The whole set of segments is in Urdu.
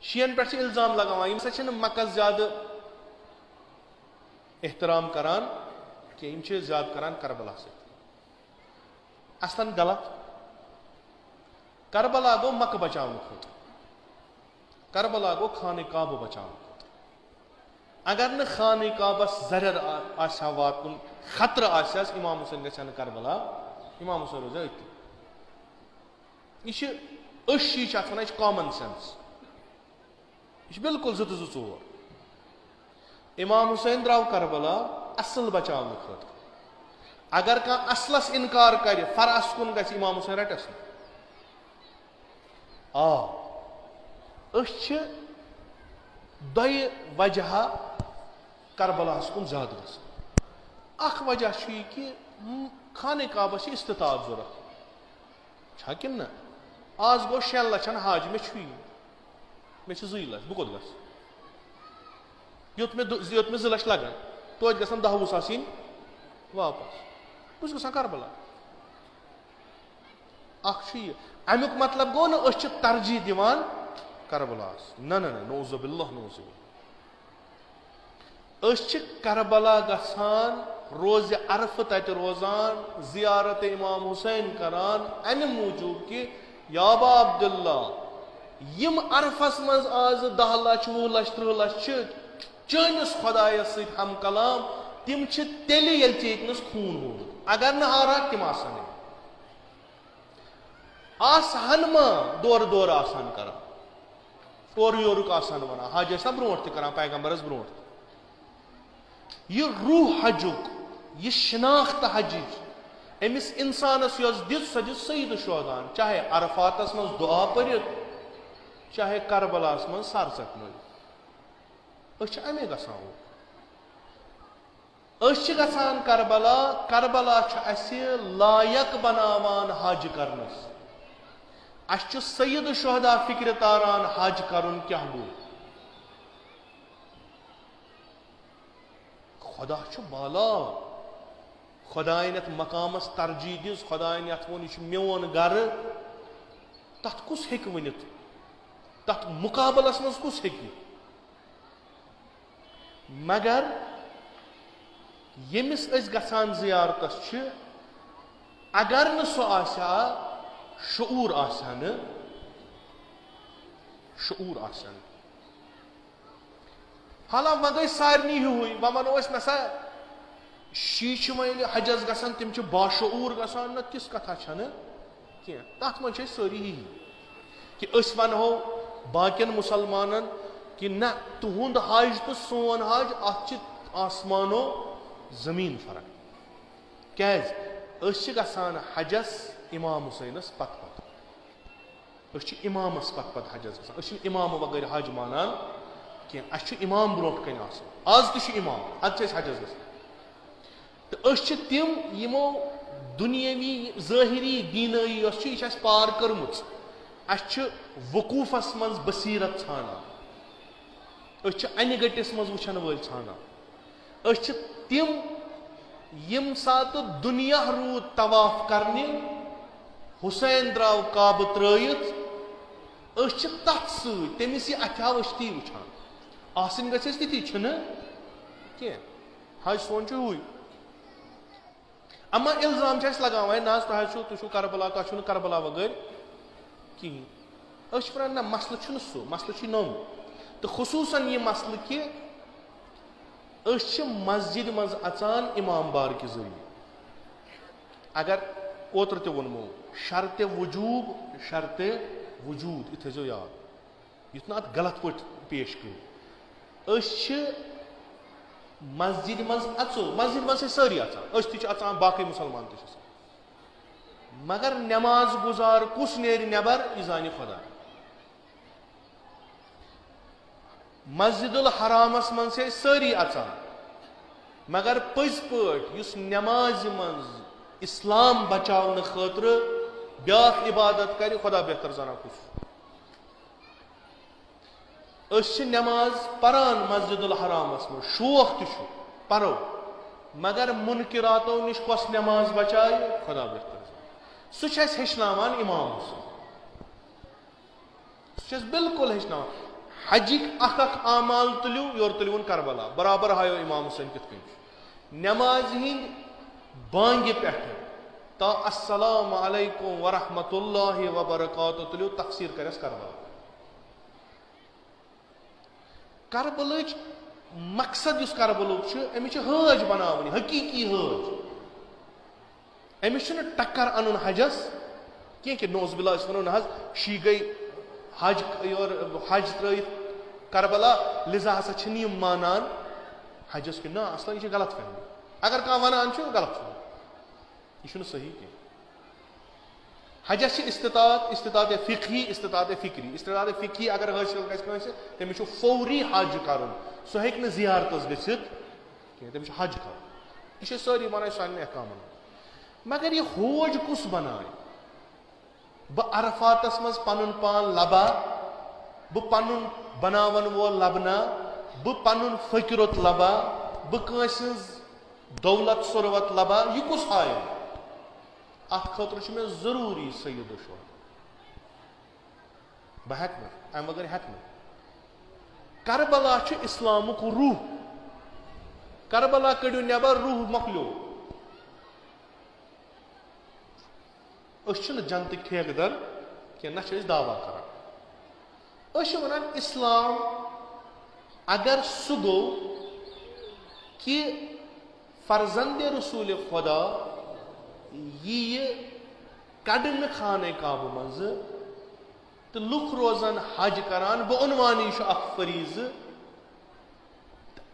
شیعن پہ الزام لگاوان یم سا مکس زیادہ احترام کران کہ یم زیادہ کران کربلا سے اصلاً غلط. کربلا گو مکہ بچاؤ خود، کربلا گو خانہ کعبہ بچاؤ خود. اگر نہ خانہ کعبس زرر آسا واتن خطر آسیاس امام حسین گژھِ نہٕ کربلا، امام حسین روزِ أتی. یہ چھِ اتھ ونان کامن سینس، یہ بالکل زٕ تہٕ زٕ ژور. امام حسین درٛاو کربلا اصل بچاونہٕ خٲطرٕ. اگر کانٛہہ اصلس انکار کرِ فرعس کُن گژھِ امام حسین رٹس نہٕ. أسۍ چھِ دۄیہِ وجہ کربلاہس کُن زیادٕ گژھان. اکھ وجہ چھُ یہِ کہِ خانہ کعبس چھِ استطاعت ضوٚرتھ چھا کِنہٕ نہ. آز گوٚو 6 لچھن حج، مےٚ چھُ یہِ، مےٚ چھِ 2 لچھ، بہٕ کوٚت گژھٕ؟ یوٚت مےٚ 2 لچھ لگن توتہِ گژھن 10-20 ساس یِنۍ واپس. بہٕ چھُس گژھان کربلا. اکھ چھُ یہِ. امیُک مطلب گوٚو نہٕ أسۍ چھِ ترجیح دِوان کربلاہس، نہ نہ نہ، نعوذ باللہ نعوذ باللہ. أسۍ چھِ کربلا گژھان، روزِ عرفہٕ تتہِ روزان، زیارت امام حسین کران امہِ موٗجوٗب کہِ یا با عبداللہ یم عرفس منٛز آز 10 لچھ 20 لچھ 30 لچھ چھِ چٲنِس خۄدایس سۭتۍ ہم کلام، تِم چھِ تیٚلہِ ییٚلہِ ژےٚ ییٚتنس خوٗن ہووُتھ. اگر نہٕ آرہاکھ تِم آسن آسہن ما دورٕ آسان کران، اورٕ یورُک آسان ونان. حج ٲسۍ نا برونٛٹھ تہِ کران پیغمبرس برونٛٹھ تہِ. یہ روح حجُک، یہ شناخت حجِچ أمِس اِنسانس یۄس دِژ سۄ دِژ سید الشہداہن، چاہے عرفاتس منٛز دعا پٔرِتھ چاہے کربلاہس منٛز سر ژٹنٲوِتھ. أسۍ چھِ اَمے گژھان. أسۍ چھِ گژھان کربلا. کربلا چھُ اَسہِ لایق بناوان حج کرنس. اَسہِ چھُ سید الشہدا فکرِ تاران حج کرُن کیٛاہ گوٚو. خدا چھُ بالا، خدایَن یتھ مقامس ترجیح دِژ، خدایَن یتھ ووٚن یہِ چھُ میون گرٕ، تتھ کُس ہیٚکہِ ؤنِتھ؟ تتھ مقابلس منٛز کُس ہیٚکہِ؟ مگر ییٚمِس أسۍ گژھان زیارتس چھِ، اگر نہٕ سُہ آسہِ ہا، شعوٗر آسہِ ہا نہٕ، شعوٗر آسہِ ہا نہٕ. حالا وۄنۍ گٔے سارنٕے ہیُوُے. وۄنۍ ونو أسۍ نسا شی چھِ وۄنۍ ییٚلہِ حجس گژھان تِم چھِ باشعوٗر گژھان، نہ تِژھ کتھا چھنہٕ کینٛہہ. تتھ منٛز چھِ أسۍ سٲری یی کہِ أسۍ ونہو باقین مُسلمانن کہِ نہ تُہُنٛد حج تہٕ سون حج اتھ چھِ آسمانو زمیٖن فرق. کیٛازِ؟ أسۍ چھِ گژھان حجس امام حسینس پتہٕ پتہٕ. أسۍ چھِ امامس پتہٕ پتہٕ حجس گژھان. أسۍ چھِنہٕ امام بغٲر حج مانان کینٛہہ. اَسہِ چھُ امام برونٛٹھ کَنۍ آسان. آز تہِ چھُ امام، ادٕ چھِ أسۍ حجس گژھان. تہٕ أسۍ چھِ تِم یِمو دُنیٲوی ظٲہری دیٖنٲیی یۄس چھِ یہِ چھِ اَسہِ پار کٔرمٕژ. اَسہِ چھُ وقوٗفس منٛز بصیرت ژھانڈان، أسۍ چھِ انہِ گٔٹِس منٛز وٕچھن وٲلۍ ژھانڈان. أسۍ چھِ تِم ییٚمہِ ساتہٕ دُنیا روٗد طواف کرنہِ، حُسین درٛاو کعبہٕ ترٲیِتھ، أسۍ چھِ تتھ سۭتۍ تٔمِس یہِ اَتھِ آو أسۍ تی وٕچھان. آسٕنۍ گژھِ اَسہِ تِتی چھُنہٕ کینٛہہ. حج سون چھُ ہُے. اما الزام چھِ اَسہِ لگاوان نہ حظ تُہۍ چھُو کربلا، تۄہہِ چھُو نہٕ کربلا وغٲر کِہیٖنۍ. أسۍ چھِ ونان نہ مسلہٕ چھُنہٕ سُہ، مسلہٕ چھُ نوٚم. تہٕ خصوٗصن یہِ مسلہٕ کہِ أسۍ چھِ مسجد منٛز اژان امام بار کہِ ذٔریعہٕ. اگر اوترٕ تہِ ووٚنمو شرطِ وجوٗب، شرطِ وجوٗد، یہِ تھٲیزیو یاد، یُتھ نہٕ اتھ غلط پٲٹھۍ پیش کٔرِو. أسۍ چھِ مسجد منٛز اژو، مسجد منٛز چھِ سٲری اژان، أسۍ تہِ چھِ اژان، باقٕے مُسلمان تہِ چھِ اژان. مگر نٮ۪ماز گُزار کُس نیرِ نٮ۪بر یہِ زانہِ خۄدا. مسجد الحرامس منٛز چھِ أسۍ سٲری اژان، مگر پٔزۍ پٲٹھۍ یُس نٮ۪مازِ منٛز اسلام بچاونہٕ خٲطرٕ بیاکھ عبادت کرِ، خۄدا بہتر زانان کُس. أسۍ چھِ نٮ۪ماز پران مسجد الحرامس منٛز، شوق تہِ چھُ پرو، مگر مُنکِراتو نِش کۄس نٮ۪ماز بچایہِ، خۄدا بہتر زانان. سُہ چھُ اَسہِ ہیٚچھناوان امام حسین، سُہ چھُ اَسہِ بالکل ہیٚچھناوان. حجک اخ اعمال تلیو یور تلیون کربلا برابر ہایو امام حسین کت کن نماز ہند بانگہ پہ تا السلام علیکم ورحمۃ اللہ وبرکاتہ تلیو تفسیر کرس کربلا. کربلچ مقصد اس کربلوک امچ حج بناونی حقیقی حج. امس ٹکر ان حجس کی نوز بلا ونو نا شی گئی حج حج ترت کربلا لذا ہسا یم مانان حجس کہ نا اصلا یہ غلط فہمی. اگر کھانا ونان غلط فہمی یہ صحیح کی. حجس استطاعت فقہی استطاعت فکری. استطاعت فقہی اگر حاصل گھس تمس فوری حج کرن سہ ہیکہ زیارتس گھت تمس حج کرن. یہ ساری ونان سان احکامن. مگر یہ حوج کس بنائے بہ عرفاتس مز پن پان لبا بہ پن بناون وول لبنا بہ پن فکرت لبا بہ کٲنٛسہِ ہٕنٛز دولت ثروت لبا یہ کس آئے ات خاطر میں ضروری سید الشہداء. بہ ہیکہ ام بغیر ہیکہ کربلا اسلامک روح. کربلا کڑو نبر روح مکلیو. اس جنتک ٹھیکہ در کی نہ دعویٰ کران. اس ونان اسلام اگر سہ گو کہ فرزند رسول خدا یہ کڑن خانہ کعبہ مز تو لکھ روزان حج کران بعنوانی اخ فریض.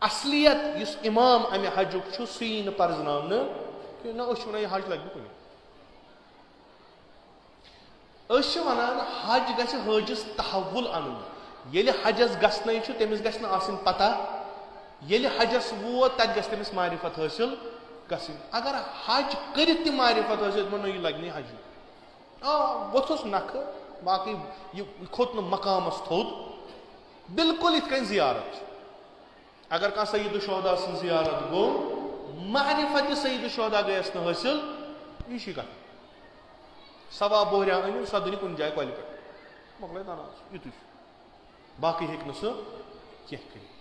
اصلیت اس امام امہ حجک سی پرزناون کہ نہ ونان یہ حج لگہ کن. ونان حج گژھِ حجس تحول ان. ییٚلہِ حجس گژھنے تٔمِس گژھِ نہٕ آسٕنۍ پتہ. ییٚلہِ حجس ووت تتہِ گژھِ تٔمِس معرفت حٲصِل گژھٕنۍ. اگر حج کٔرِتھ تہِ معرفت حٲصِل نہ یہِ لگہِ نہٕ حج. ووٚتھُس نکھٕ باقٕے یہِ کھوٚت نہٕ مقامس تھوٚد بالکل یِتھ کٔنۍ زیارت. اگر کانٛہہ سید الشہداء سٕنٛز زیارت گوٚو معرفت سید الشہداء گٔیس نہٕ حٲصِل یہِ چھِ کتھ. سوا بوہریا أنِو سۄ دٕنہِ کُنہِ جایہِ کۄلہِ پٮ۪ٹھ مۄکلے تناز یُتُے چھُ. باقٕے ہیٚکہِ نہٕ سُہ کینٛہہ کٔرِتھ.